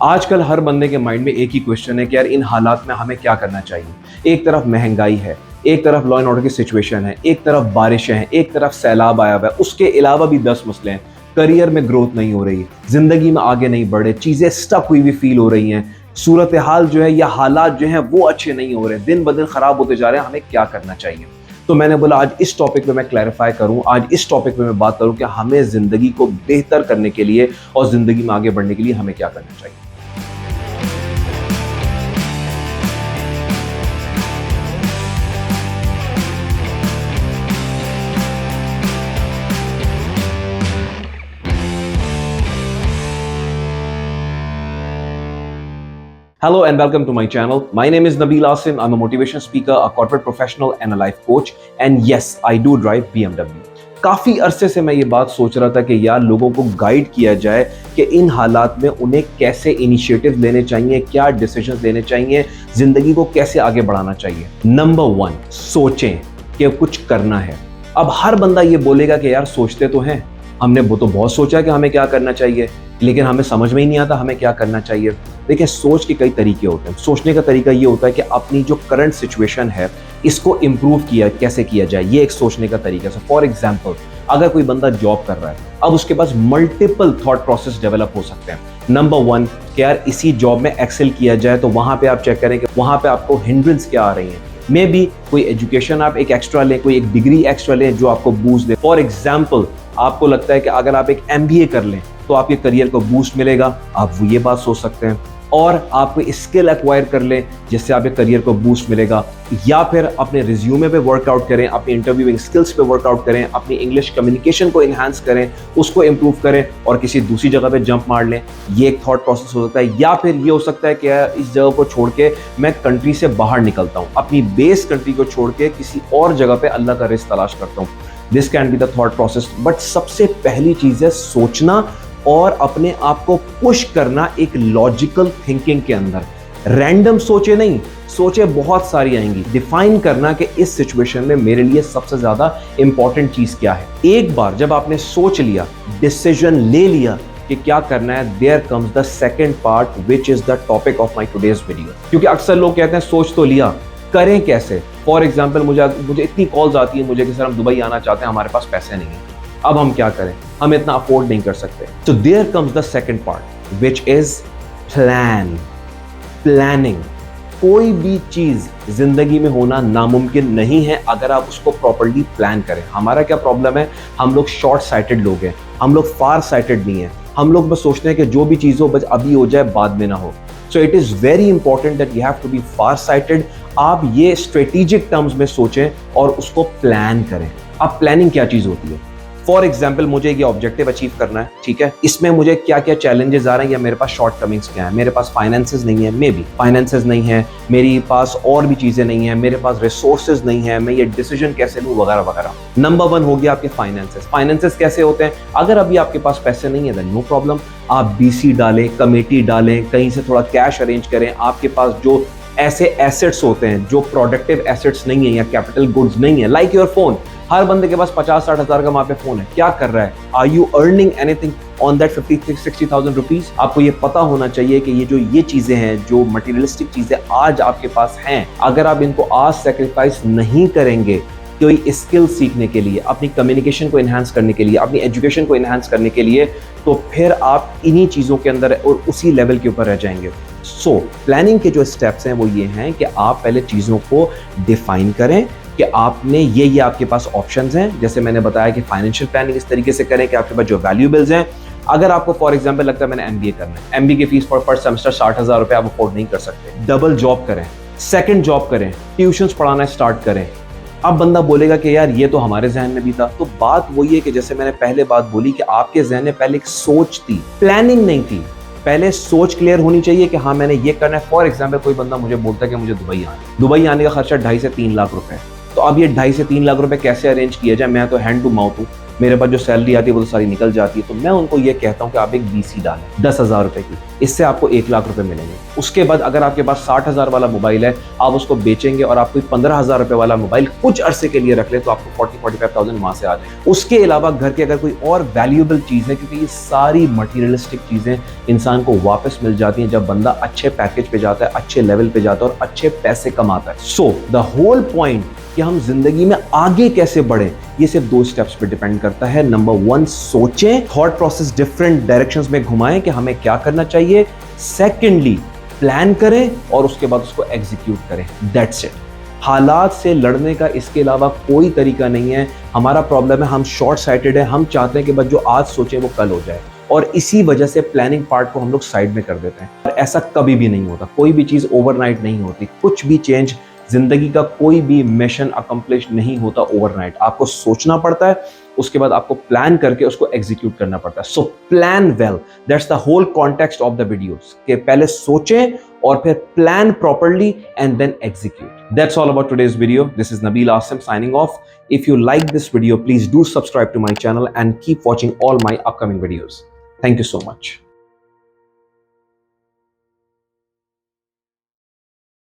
आजकल हर बंदे के माइंड में एक ही क्वेश्चन है कि यार इन हालात में हमें क्या करना चाहिए। एक तरफ महंगाई है, एक तरफ लॉ एंड ऑर्डर की सिचुएशन है, एक तरफ बारिशें हैं, एक तरफ सैलाब आया हुआ है, उसके अलावा भी 10 मसले हैं। करियर में ग्रोथ नहीं हो रही, जिंदगी में आगे नहीं बढ़े, चीजें स्टक हुई हुई फील हो रही हैं, सूरत हाल जो है या हालात जो हैं वो अच्छे नहीं हो रहे, दिन ब दिन खराब होते जा रहे हैं, हमें क्या करना चाहिए। तो मैंने बोला आज इस टॉपिक पे मैं क्लैरिफाई करूं, आज इस टॉपिक पे मैं बात करूं कि हमें जिंदगी को बेहतर करने के लिए और जिंदगी में आगे बढ़ने के लिए हमें क्या करना चाहिए। Hello and welcome to my channel. My name is Nabil Asim. I'm a motivation speaker, a corporate professional and a life coach. And yes, I do drive BMW. काफ़ी अरसे से मैं ये बात सोच रहा था कि यार लोगों को गाइड किया जाए कि इन हालात में उन्हें कैसे इनिशिएटिव लेने चाहिए, क्या डिसीजंस लेने चाहिए, ज़िंदगी को कैसे आगे बढ़ाना चाहिए। नंबर 1, सोचें कि कुछ करना है। अब हर बंदा ये बोलेगा कि यार सोचते तो हैं, हमने वो तो बहुत सोचा कि हमें क्या करना चाहिए, लेकिन हमें समझ में ही नहीं आता हमें क्या करना चाहिए। देखिए, सोच के कई तरीके होते हैं। सोचने का तरीका ये होता है कि अपनी जो करंट सिचुएशन है इसको इम्प्रूव कैसे किया जाए, ये एक सोचने का तरीका है। फॉर एग्जाम्पल, अगर कोई बंदा जॉब कर रहा है, अब उसके पास मल्टीपल थॉट प्रोसेस डेवलप हो सकते हैं। नंबर 1 कि यार इसी जॉब में एक्सेल किया जाए, तो वहां पे आप चेक करें कि वहां पे आपको हिंड्रेंस क्या आ रही है। मे बी कोई एजुकेशन आप एक एक्स्ट्रा लें, कोई एक डिग्री एक्स्ट्रा लें जो आपको बूस्ट दे। फॉर एग्जाम्पल, आपको लगता है कि अगर आप एक MBA कर लें तो आपके करियर को बूस्ट मिलेगा, आप वो ये बात सोच सकते हैं। और आप कोई स्किल एक्वायर कर लें जिससे आपके करियर को बूस्ट मिलेगा, या फिर अपने रिज्यूमे पे वर्कआउट करें, अपनी इंटरव्यूइंग स्किल्स पे वर्कआउट करें, अपनी इंग्लिश कम्युनिकेशन को इन्हांस करें, उसको इम्प्रूव करें और किसी दूसरी जगह पे जंप मार लें। ये एक थॉट प्रोसेस हो सकता है। या फिर ये हो सकता है कि इस जगह को छोड़ के मैं कंट्री से बाहर निकलता हूँ, अपनी बेस कंट्री को छोड़ के किसी और जगह पे अल्लाह का रिज़्क तलाश करता हूँ। This can be the thought process. But सबसे पहली चीज़ है सोचना और अपने आप को पुश करना एक लॉजिकल थिंकिंग के अंदर। रैंडम सोचे नहीं, सोचे बहुत सारी आएंगी। डिफाइन करना कि इस सिचुएशन में मेरे लिए सबसे ज्यादा इंपॉर्टेंट चीज क्या है। एक बार जब आपने सोच लिया, डिसीजन ले लिया कि क्या करना है, there comes the second part which is the topic of my today's video. क्योंकि अक्सर लोग कहते हैं सोच तो लिया, करें कैसे। फॉर एग्जाम्पल, मुझे इतनी कॉल्स आती है मुझे कि सर हम दुबई आना चाहते हैं, हमारे पास पैसे नहीं है, अब हम क्या करें, हम इतना अफोर्ड नहीं कर सकते। तो there comes the second part which is planning. कोई भी चीज जिंदगी में होना नामुमकिन नहीं है अगर आप उसको प्रॉपर्ली प्लान करें। हमारा क्या प्रॉब्लम है, हम लोग शॉर्ट साइटेड लोग हैं, हम लोग फार साइटेड नहीं है। हम लोग बस सोचते हैं कि जो भी चीज हो बस अभी हो जाए, बाद में ना हो। So it is very important that you have to be far sighted. आप ये स्ट्रेटेजिक टर्म्स में सोचें और उसको प्लान करें। अब प्लानिंग क्या चीज होती है? फॉर एग्जाम्पल, मुझे ये ऑब्जेक्टिव अचीव करना है, ठीक है, इसमें मुझे क्या क्या चैलेंजेस आ रहे हैं या मेरे पास शॉर्ट कमिंग्स क्या है। मेरे पास फाइनेंसेस नहीं है, मे बी फाइनेंसेस नहीं है, मेरे पास और भी चीजें नहीं है, मेरे पास रिसोर्सेज नहीं है, मैं ये डिसीजन कैसे लूं, वगैरह वगैरह। नंबर 1 हो गया आपके फाइनेंसेस। फाइनेंसेस कैसे होते हैं? अगर अभी आपके पास पैसे नहीं है, नो प्रॉब्लम, आप BC डालें, कमेटी डालें, कहीं से थोड़ा कैश अरेंज करें। आपके पास जो ऐसे एसेट्स होते हैं जो प्रोडक्टिव एसेट्स नहीं है या कैपिटल गुड्स नहीं है, लाइक योर फोन। हर बंदे के पास 50-60 हज़ार का वहां पे फोन है, क्या कर रहा है? Are you earning anything on that 50-60,000 rupees? आपको ये पता होना चाहिए कि ये चीजें हैं, जो मटेरियलिस्टिक चीजें आज आपके पास हैं, अगर आप इनको आज सेक्रीफाइस नहीं करेंगे कोई स्किल सीखने के लिए, अपनी कम्युनिकेशन को इन्हांस करने के लिए, अपनी एजुकेशन को इन्हांस करने के लिए, तो फिर आप इन्हीं चीज़ों के अंदर और उसी लेवल के ऊपर रह जाएंगे। सो प्लानिंग के जो स्टेप्स हैं वो ये हैं कि आप पहले चीज़ों को डिफाइन करें कि आपने ये आपके पास ऑप्शंस हैं। जैसे मैंने बताया कि फाइनेंशियल प्लानिंग इस तरीके से करें कि आपके पास जो वैल्यूएबल्स हैं, अगर आपको फॉर एग्जांपल लगता है मैंने MBA करना है, MBA की फीस पर सेमेस्टर 60,000 रुपये आप अफोर्ड नहीं कर सकते, डबल जॉब करें, सेकंड जॉब करें, ट्यूशंस पढ़ाना स्टार्ट करें। अब बंदा बोलेगा कि यार ये तो हमारे जहन में भी था। तो बात वही है कि जैसे मैंने पहले बात बोली कि आपके जहन में पहले एक सोच थी, प्लानिंग नहीं थी। पहले सोच क्लियर होनी चाहिए कि हाँ मैंने ये करना है। फॉर एग्जांपल, कोई बंदा मुझे बोलता है कि मुझे दुबई आने का खर्चा 2.5 से 3 लाख रुपए है। तो अब ये 2.5 से 3 लाख रुपए कैसे अरेंज किया जाए? मैं तो हैंड टू माउथ हूँ, मेरे पास जो सैलरी आती है वो तो सारी निकल जाती है। तो मैं उनको ये कहता हूँ कि आप एक बीसी डालें 10,000 रुपए की, इससे आपको 1 लाख रुपए मिलेंगे। उसके बाद अगर आपके पास 60,000 वाला मोबाइल है, आप उसको बेचेंगे और आप कोई 15,000 रुपए वाला मोबाइल कुछ अरसे के लिए रख ले तो आपको 40-45,000 वहां से आ जाए। उसके अलावा घर के अगर कोई और वैल्यूएबल चीज है, क्योंकि ये सारी मटीरियलिस्टिक चीजें इंसान को वापस मिल जाती हैं जब बंदा अच्छे पैकेज पे जाता है, अच्छे लेवल पे जाता है और अच्छे पैसे कमाता है। सो द होल पॉइंट कि हम जिंदगी में आगे कैसे बढ़े, ये सिर्फ 2 स्टेप्स पे डिपेंड करता है। नंबर 1, सोचें, थॉट प्रोसेस डिफरेंट डायरेक्शंस में घुमाएं कि हमें क्या करना चाहिए। सेकेंडली, प्लान करें और उसके बाद उसको एग्जीक्यूट करें। That's it. हालात से लड़ने का इसके अलावा कोई तरीका नहीं है। हमारा प्रॉब्लम है हम शॉर्ट साइटेड है, हम चाहते हैं कि बस जो आज सोचें वो कल हो जाए, और इसी वजह से प्लानिंग पार्ट को हम लोग साइड में कर देते हैं। और ऐसा कभी भी नहीं होता, कोई भी चीज ओवरनाइट नहीं होती, कुछ भी चेंज, जिंदगी का कोई भी मिशन अकम्प्लिश नहीं होता ओवरनाइट। आपको सोचना पड़ता है, उसके बाद आपको प्लान करके उसको एग्जीक्यूट करना पड़ता है। So plan well, that's the whole context of the videos कि पहले सोचें और फिर plan properly and then execute. That's all about today's video. This is Nabeel Asim signing off. If you like this video, please do subscribe to my channel and keep watching all my upcoming videos. Thank you so much.